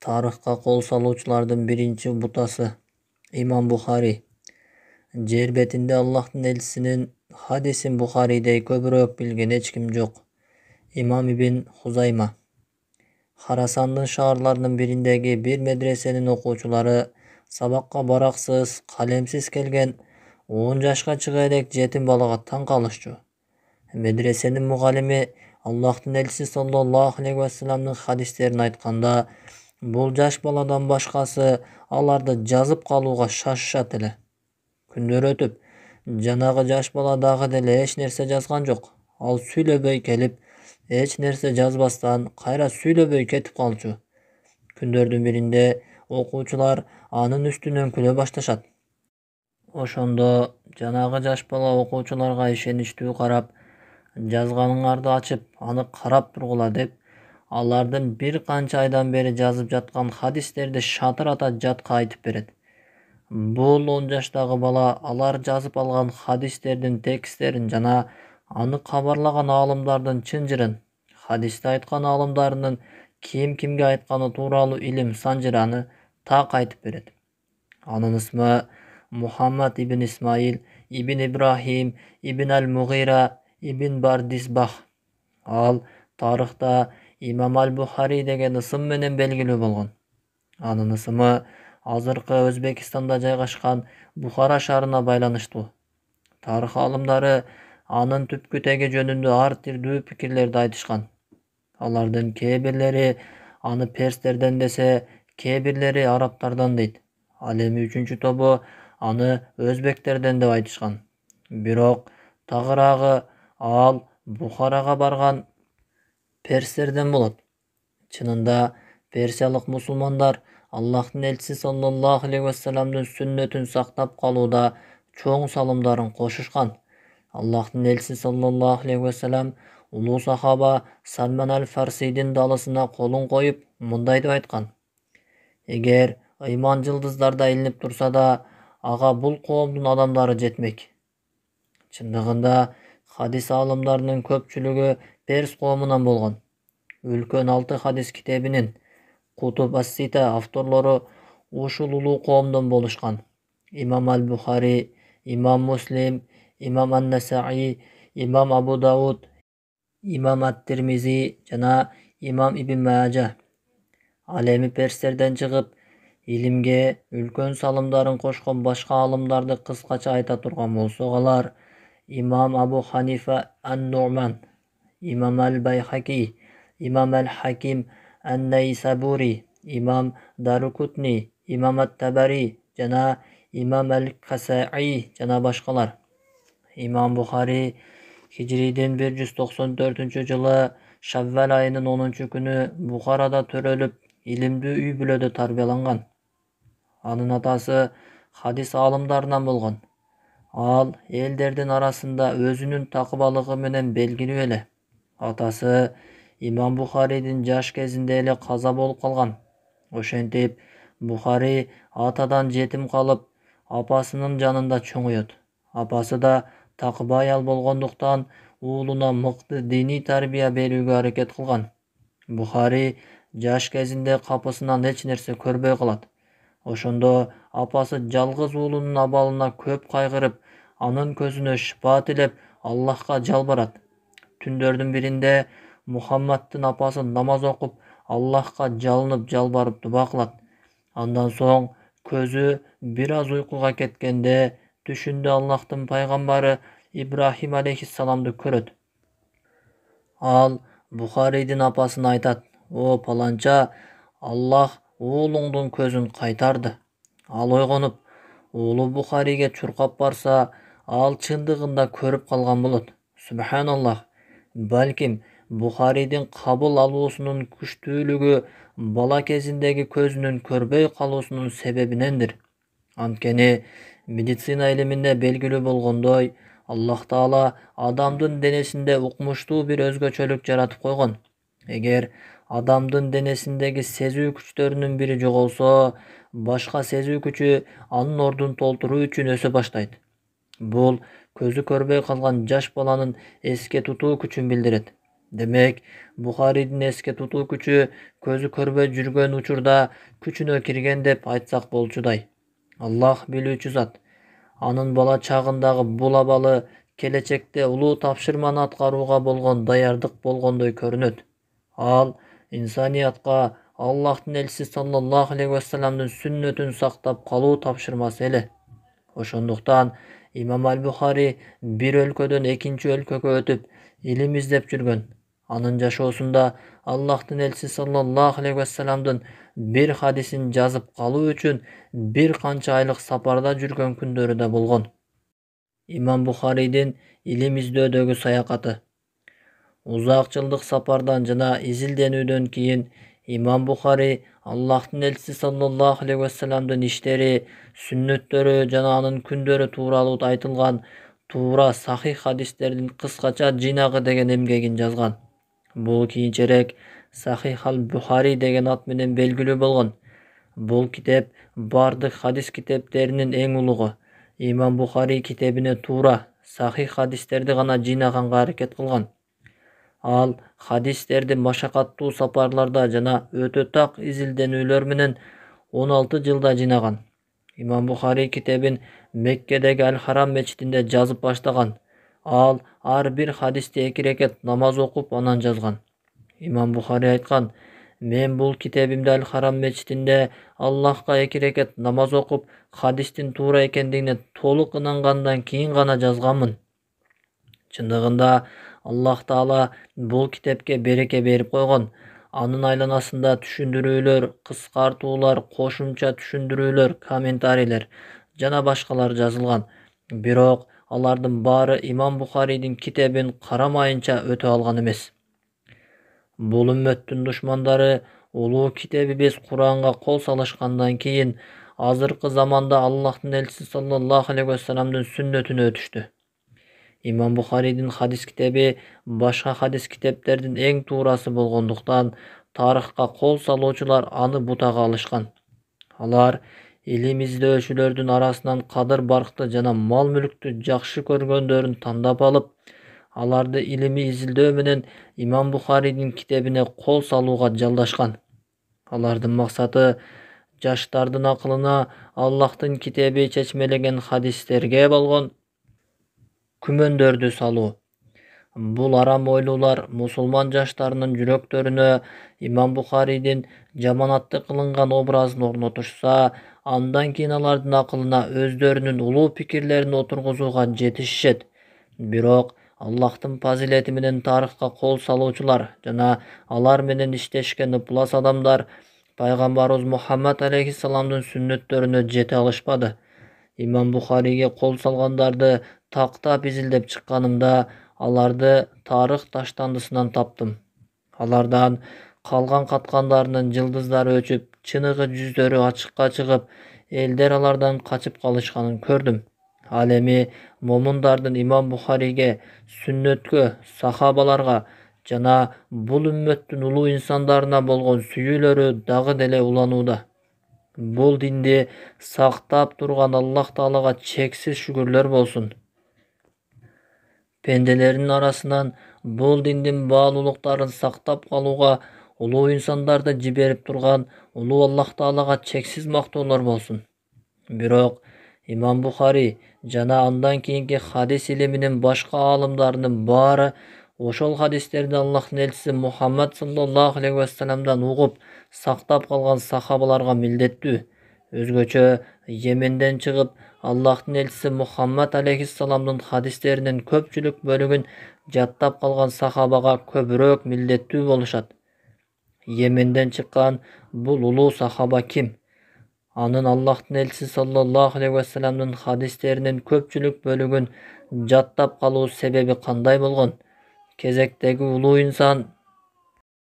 Tarixqa qo'l soluvchilardan birinchi butasi İmam Buxoriy. Yer betinde Allohning elchisining hadisin Buxoriyday ko'proq bilgan hech kim yo'q. İmam ibn Huzayma. Xorasonning shaharlarining birindagi bir medresening o'quvchilari saboqqa baroqsiz, qalamsiz kelgan 10 yoshga chiqaylik yetim bolaga tan qolishdi. Medresening muallimi Allohning elchisi sallallohu alayhi vasallamning hadislarini aytganda, bu yosh boladan boshqasi alarda jazib qoluvga shoshishadi. Kunlar o'tib, janobi yosh bola dag'idil hech narsa yozgan yo'q. Al suylabay kelib, hech narsa yozmasdan qayra suylabay ketib qoldi. Kunlardan birinde o'quvchilar aning ustidan kula boshlashadi. O'shanda janobi yosh bola o'quvchilarga ishonishdi qarab, yozganinglarni ochib, ani qarab turg'ular deb, alardan bir qancha aydan beri yozib yotgan hadislarni shatirata jatqa aytib beradi. Bu 10 yoshdagi bola alar yozib olgan hadislarning tekstlerini jana ani xabarlagan olimlardan chinjirin, hadisda aytgan olimlarning kimga aytgani to'g'ri ilm sanjirani taq aytib beradi. Onun ismi Muhammad ibn İsmail ibn İbrahim ibn al-Mughira ibn Bardisbah. Al tarixda İmam al-Buxoriy degan ism bilan belgili bo'lgan. Onun ismi hozirgi O'zbekistonda joylashgan Buxoro shahrına baylanışlı. Tarix olimlari aning tüpkü tegi jönündө har turli fikrlerdi aytishgan. Alardan kebirleri ani perslerden dese, kebirleri Araplardan deydi. Alemi 3-cü tobu ani Özbeklerden de aytishgan. Biroq tag'irog'i al Buxoroga bargan perslerden bo'ladi. Çınında persiyalik musulmonlar Allohning elchisi sallallohu alayhi vasallamning sunnatini saqlab qoluvda cho'ng salımların qo'shishgan. Allohning elchisi sallallohu alayhi vasallam ulug' sahoba Salman al-Farsiyning dalasına qo'lin qo'yib munday deb aytgan. Eğer iymon yıldızlarda ilinib tursa da, ağa bul qavmning adamlari jetmek. Chınlig'inda hadis olimlarining ko'pchiligi Pers qavmidan bo'lgan. Ulkan 6 hadis kitabining Kutub as-Sita avtorlari o'shul ulug' qavmdan bo'lishgan. İmam al-Buxoriy, İmam Muslim, İmam an-Nasa'iy, İmam Abu Davud, İmam at-Tirmizi jana İmam Ibn Majah. Alemi perslerden chiqib, ilimge ulkan salımların qo'shgan boshqa olimlarni qisqacha ayta turgan bo'lsak, ular İmam Abu Hanifa an-Nu'man, İmam al-Bayhaqi, İmam al-Hakim an-Naysaburi, İmam Darukutni, İmam at-Tabari jana İmam al-Qasa'i jana boshqalar. İmam Buxoriy Hijriyden 194-yılı Şavval ayının 10 günü Buxarada törölüp ilimli uy bülöde tarbiyalangan. Anın atası hadis alimlaridan bo'lgan. Al ellerden arasında özünün takıbalığı menen belgili ele. Atası İmam Buxoriyning yosh kezinde ele qaza bo'lib qolgan. Oşentip Buxoriy atadan yetim kalıp apasının janında çoğuyot. Apası da takıba ayal bo'lganlıktan oğluna mıqtı dini tarbiya berүүgө hareket kılgan. Buxoriy yosh kezinde kapısından hech nerse körbey kalat. Oşondo apası жалгыз oğlunun abalına köp kaygırıp, anın közüne şifa tilep Allah'a жалбарат. Tündördün birinde Muhammad'ın apası namaz okup Allah'a жалынып жалбарып duba kılat. Andan soň közü biraz uykuga ketkende düşünde Allah'ın paygambari İbrahim aleyhissalamды köröt. Al Buxoriyning apasına aytat: "O palanca, Allah oğlunun közün qaytardı." Al oygonup, oğlu Buxoriyge çurqap barsa, al çındığında körüp kalgan bulut. Subhanallah. Balkim Buxoriyning qabul aluusunun күчтүүлүгү bala kezindegi közünün körbey kaluusunun sebebinendir. Antkeni meditsina iliminde belgili bolgondoy, Allah Taala adamdın denesinde ukmuştuu bir özgöçölük jaratıp koygon. Eger adamdın denesindeki sezүү күчтөрүнүн biri жоголсо, başka sezүү күчү анын ордун толтуруу үчүn өсө баштайт. Бул közü körbey kalgan жаш баланын эске тутуу күчүн билдирет. Демек, Бухаридин эске тутуу күчү көзү көрбөй жүргөн учурда күчүнө кирген деп айтсак болчудай. Аллах билүүчү зат. Анын бала чагындагы бул абалы келечекте улуу тапшырманы аткарууга болгон даярдык болгондой көрүнөт. Ал инсаниятка Аллахтын элчиси саллаллаху алейхи вассаламдын сүннөтүн сактап калуу тапшырмасы эле. Ошондуктан Имам аль-Бухари бир өлкөдөн экинчи өлкөгө өтүп илим издеп жүргөн. Анын жашоосунда Аллахтын элчиси саллаллаху алейхи вассаламдын бир хадисин жазып калуу үчүн бир канча айлык сапарда жүргөн күндөрү да болгон. Имам Бухаридин илим издөөдөгү саякаты. Узак жылдык сапардан жана изилденүүдөн кийин Имам Бухари Аллахтын элчиси саллаллаху алейхи вассаламдын иштери, сүннөттөрү жана анын күндөрү тууралуу айтылган туура сахих хадистердин кыскача жыйнагы деген эмгегин жазган. Бул кийинчерээк Сахих аль-Бухари деген ат менен белгилүү болгон. Бул китеп бардык хадис китептеринин эң улугу. Имам Бухари китебине туура сахих хадистерди гана жыйнаганга аракет кылган. Ал хадистерди машакаттуу сапарларда жана өтө так изилденүүлөр менен 16 жылда жыйнаган. Имам Бухари китебин Меккедеги Аль-Харам мечитинде жазып баштаган. Ал ар бир хадисти 2 рекет намаз окуп анан жазган. Имам Бухари айткан: "Мен бул китебимде Аль-Харам мечитинде Аллахка 2 рекет намаз окуп, хадистин туура экендигине толук ынангандан кийин гана жазганмын." Чындыгында Аллах Таала бул китепке береке берип койгон. Анын айланасында түшүндүрүүлөр, кыскартуулар, кошумча түшүндүрүүлөр, комментарийлер жана башкалар жазылган. Бирок алардын баары Имам Бухаридин китебин карамайынча өтө алган эмес. Бул үммөттүн душмандары улуу китебибиз Куранга кол салышкандан кийин азыркы заманда Аллахтын элчиси саллаллаху алейхи вассаламдын сүннөтүнө өтүштү. Имам Бухаридин хадис китеби башка хадис китептердин эң туурасы болгондуктан тарыхка кол салуучулар аны бутага алышкан. Алар илим издөөчүлөрдүн арасынан кадыр баркты жана мал мүлктү жакшы көргөндөрүн тандап алып, аларды илимий изилдөө менен Имам Бухаридин китебине кол салууга жалдашкан. Алардын максаты жаштардын акылына Аллахтын китеби чечмелеген хадистерге болгон күмөндөрдү салуу. Бул арам ойлуулар мусулман жаштарынын жүрөктөрүнө Имам Бухаридин жаманатты кылынган образын орнотушса, андан кийин алардын акылына өздөрүнүн улуу пикирлерин отургузууга жетишишет. Бирок Аллахтын фазилети менен тарыхка кол салуучулар жана алар менен иштешкен ыплас адамдар пайгамбарыбыз Мухаммад алейхиссаламдын сүннөттөрүнө жете алышпады. Имам Бухариге кол салгандарды тактап изилдеп чыкканымда аларды тарых таштандысынан таптым. Алардан калган каткандарынын жылдыздары өчүп, чыныгы жүздөрү ачыкка чыгып, элдер алардан качып калышканын көрдүм. Ал эми момундардын Имам Бухариге, сүннөткө, сахабаларга жана бул үммөттүн улуу инсандарына болгон сүйүүлөрү дагы деле уланууда. Бул динди сактап турган Аллах Таалага чексиз шүгүрлөр болсун. Пенделердин арасынан бул диндин баалуулуктарын сактап калууга улуу инсандарды жиберип турган улуу Аллах Таалага чексиз мактоолор болсун. Бирок Имам Бухари жана андан кийинки хадис илиминин башка аалымдарынын баары ошол хадистерди Аллахтын элчиси Мухаммад саллаллаху алейхи вассаламдан угуп, сактап калган сахабаларга милдеттүү. Өзгөчө Йеменден чыгып, Аллахтын элчиси Мухаммад алейхиссаламдын хадистеринин көпчүлүк бөлүгүн жаттап калган сахабага көбүрөөк милдеттүү болушат. Йеменден чыккан бул улуу сахаба ким? Анын Аллахтын элчиси саллаллаху алейхи вассаламдын хадистеринин көпчүлүк бөлүгүн жаттап калуу себеби кандай болгон? Кезектеги улуу инсан